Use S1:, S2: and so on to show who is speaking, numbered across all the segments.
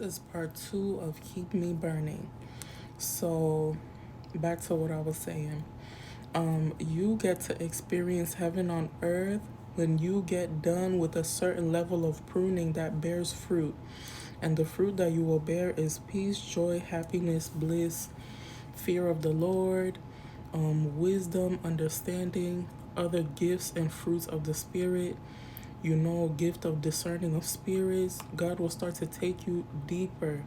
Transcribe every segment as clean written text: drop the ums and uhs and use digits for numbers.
S1: This is part two of Keep Me Burning. So, back to what I was saying. You get to experience heaven on earth when you get done with a certain level of pruning that bears fruit. And the fruit that you will bear is peace, joy, happiness, bliss, fear of the Lord, wisdom, understanding, other gifts and fruits of the Spirit, gift of discerning of spirits. God will start to take you deeper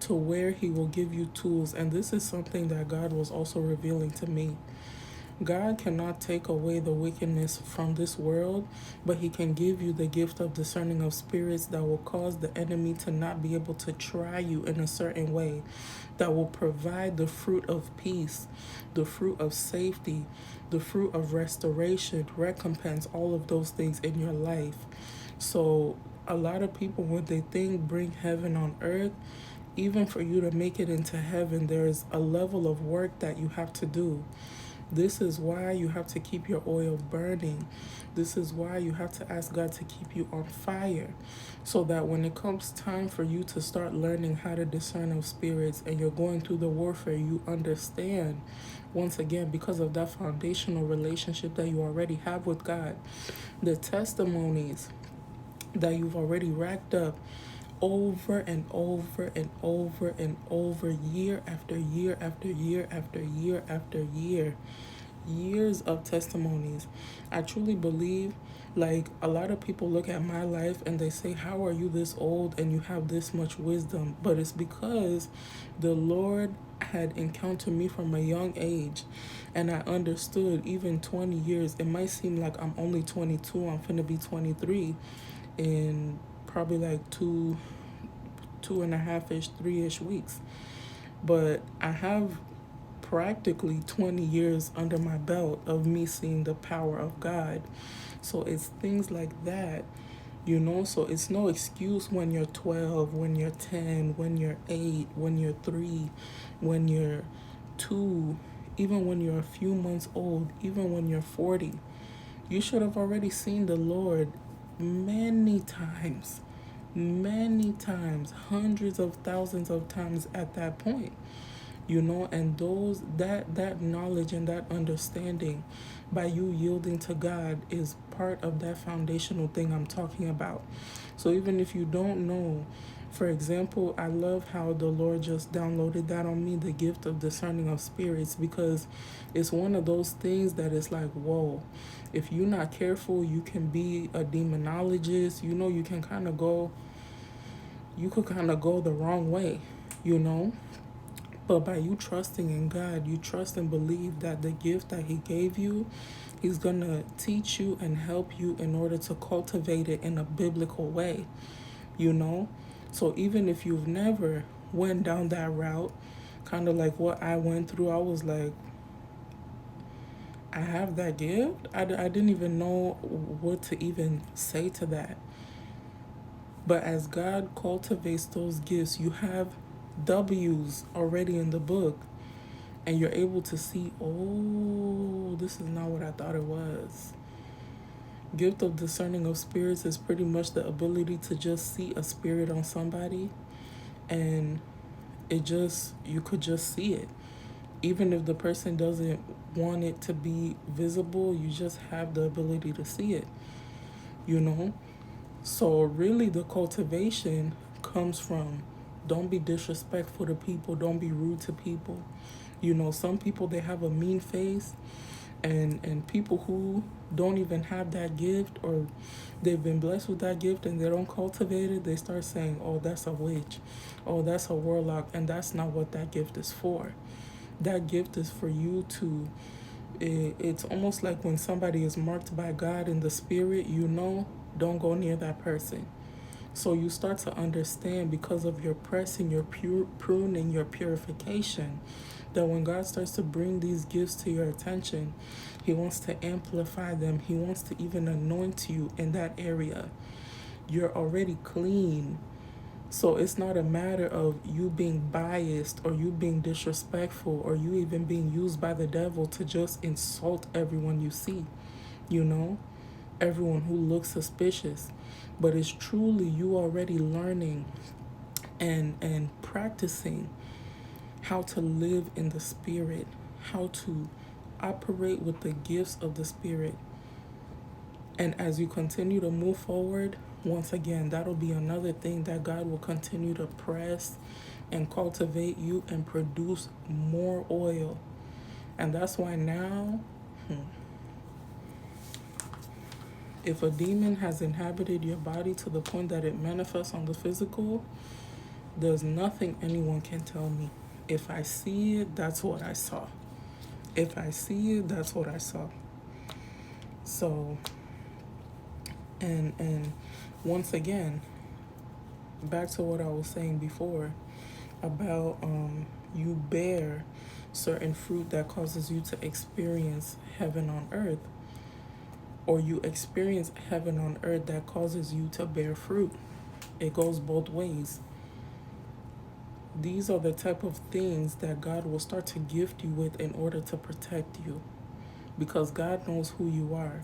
S1: to where He will give you tools. And this is something that God was also revealing to me. God cannot take away the wickedness from this world, but He can give you the gift of discerning of spirits that will cause the enemy to not be able to try you in a certain way, that will provide the fruit of peace, the fruit of safety, the fruit of restoration, recompense, all of those things in your life. So, a lot of people, when they think bring heaven on earth, even for you to make it into heaven, there's a level of work that you have to do. This is why you have to keep your oil burning. This is why you have to ask God to keep you on fire, so that when it comes time for you to start learning how to discern of spirits and you're going through the warfare, you understand, once again, because of that foundational relationship that you already have with God, the testimonies that you've already racked up over and over and over and over, year after year after year after year after year, years of testimonies. I truly believe, like, a lot of people look at my life and they say, how are you this old and you have this much wisdom? But it's because the Lord had encountered me from a young age, and I understood. Even 20 years, it might seem like I'm only 22, I'm finna be 23 in probably like two and a half ish, 3-ish weeks. But I have practically 20 years under my belt of me seeing the power of God. So it's things like that. So it's no excuse when you're 12, when you're 10, when you're 8, when you're 3, when you're 2, even when you're a few months old, even when you're 40. You should have already seen the Lord many times, hundreds of thousands of times at that point. And those that knowledge and that understanding, by you yielding to God, is part of that foundational thing I'm talking about. So even if you don't know, for example, I love how the Lord just downloaded that on me, the gift of discerning of spirits, because it's one of those things that is like, whoa, if you're not careful, you can be a demonologist. You could kind of go the wrong way, you know. But by you trusting in God, you trust and believe that the gift that He gave you, He's going to teach you and help you in order to cultivate it in a biblical way, you know? So even if you've never went down that route, kind of like what I went through, I was like, I have that gift? I didn't even know what to even say to that. But as God cultivates those gifts, you have W's already in the book, and you're able to see, oh, this is not what I thought it was. Gift of discerning of spirits is pretty much the ability to just see a spirit on somebody, and you could just see it. Even if the person doesn't want it to be visible, you just have the ability to see it, you know? So really the cultivation comes from, don't be disrespectful to people, don't be rude to people. Some people, they have a mean face, and people who don't even have that gift, or they've been blessed with that gift and they don't cultivate it, they start saying, oh, that's a witch, oh, that's a warlock. And that's not what that gift is for. That gift is for you to, it's almost like when somebody is marked by God in the spirit, don't go near that person. So you start to understand, because of your pressing, your pruning, your purification, that when God starts to bring these gifts to your attention, He wants to amplify them. He wants to even anoint you in that area. You're already clean. So it's not a matter of you being biased or you being disrespectful or you even being used by the devil to just insult everyone you see, you know, everyone who looks suspicious. But it's truly you already learning and practicing how to live in the Spirit, how to operate with the gifts of the Spirit. And as you continue to move forward, once again, that'll be another thing that God will continue to press and cultivate you and produce more oil. And that's why now, if a demon has inhabited your body to the point that it manifests on the physical, there's nothing anyone can tell me. If I see it, that's what I saw. If I see it, that's what I saw. So, and once again, back to what I was saying before about you bear certain fruit that causes you to experience heaven on earth, or you experience heaven on earth that causes you to bear fruit. It goes both ways. These are the type of things that God will start to gift you with in order to protect you, because God knows who you are.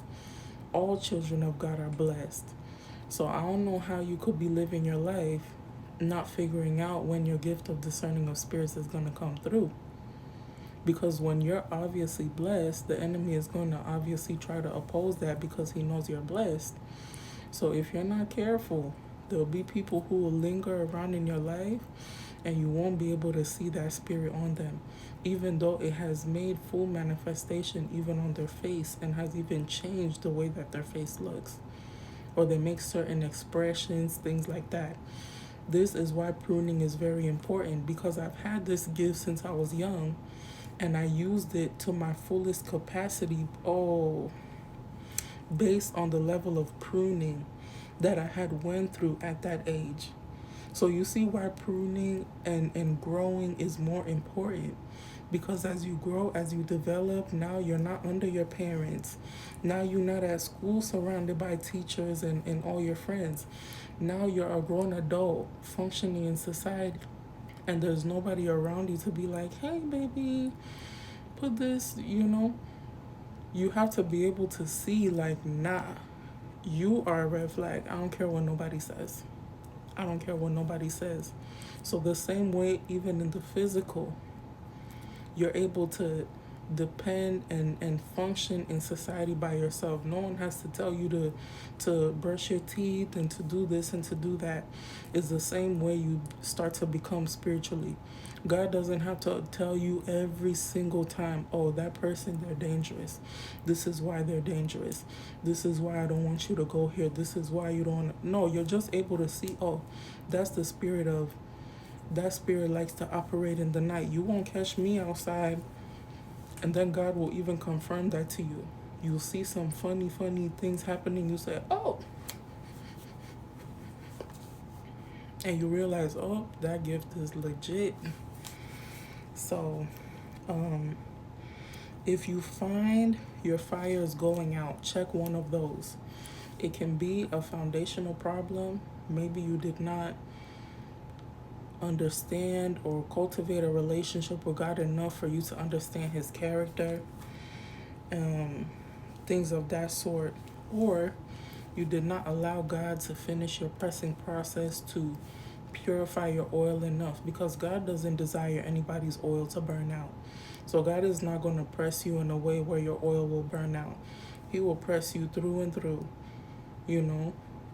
S1: All children of God are blessed. So I don't know how you could be living your life not figuring out when your gift of discerning of spirits is going to come through. Because when you're obviously blessed, the enemy is going to obviously try to oppose that because he knows you're blessed. So if you're not careful, there'll be people who will linger around in your life and you won't be able to see that spirit on them, even though it has made full manifestation even on their face and has even changed the way that their face looks, or they make certain expressions, things like that. This is why pruning is very important, because I've had this gift since I was young and I used it to my fullest capacity, based on the level of pruning that I had went through at that age. So you see why pruning and growing is more important, because as you grow, as you develop, now you're not under your parents. Now you're not at school surrounded by teachers and all your friends. Now you're a grown adult functioning in society, and there's nobody around you to be like, hey, baby, put this, You have to be able to see, like, nah, you are a red flag. I don't care what nobody says. I don't care what nobody says. So the same way, even in the physical, you're able to depend and function in society by yourself. No one has to tell you to brush your teeth and to do this and to do that. It's the same way you start to become spiritually. God doesn't have to tell you every single time, oh, that person, they're dangerous. This is why they're dangerous. This is why I don't want you to go here. This is why you don't. No, you're just able to see, oh, that's the spirit of, that spirit likes to operate in the night. You won't catch me outside. And then God will even confirm that to you. You'll see some funny things happening. You say, oh. And you realize, oh, that gift is legit. So, if you find your fire is going out, check one of those. It can be a foundational problem. Maybe you did not understand or cultivate a relationship with God enough for you to understand his character, things of that sort. Or you did not allow God to finish your pressing process to purify your oil enough, because God doesn't desire anybody's oil to burn out. So God is not going to press you in a way where your oil will burn out. He will press you through and through.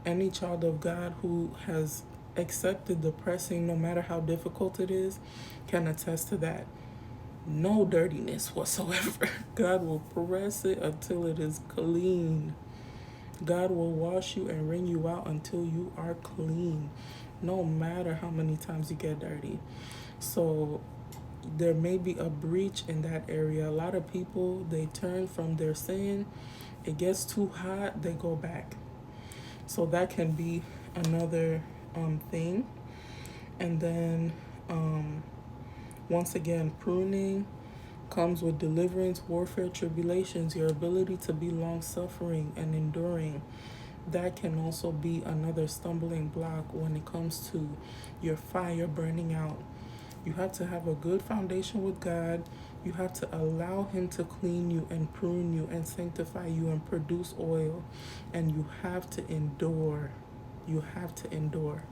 S1: Any child of God who has accepted the pressing, no matter how difficult it is, can attest to that. No dirtiness whatsoever. God will press it until it is clean. God will wash you and wring you out until you are clean, no matter how many times you get dirty. So there may be a breach in that area. A lot of people, they turn from their sin. It gets too hot, they go back. So that can be another thing. And then once again, pruning comes with deliverance, warfare, tribulations, your ability to be long-suffering and enduring. That can also be another stumbling block when it comes to your fire burning out. You have to have a good foundation with God. You have to allow him to clean you and prune you and sanctify you and produce oil. And you have to endure. You have to endure.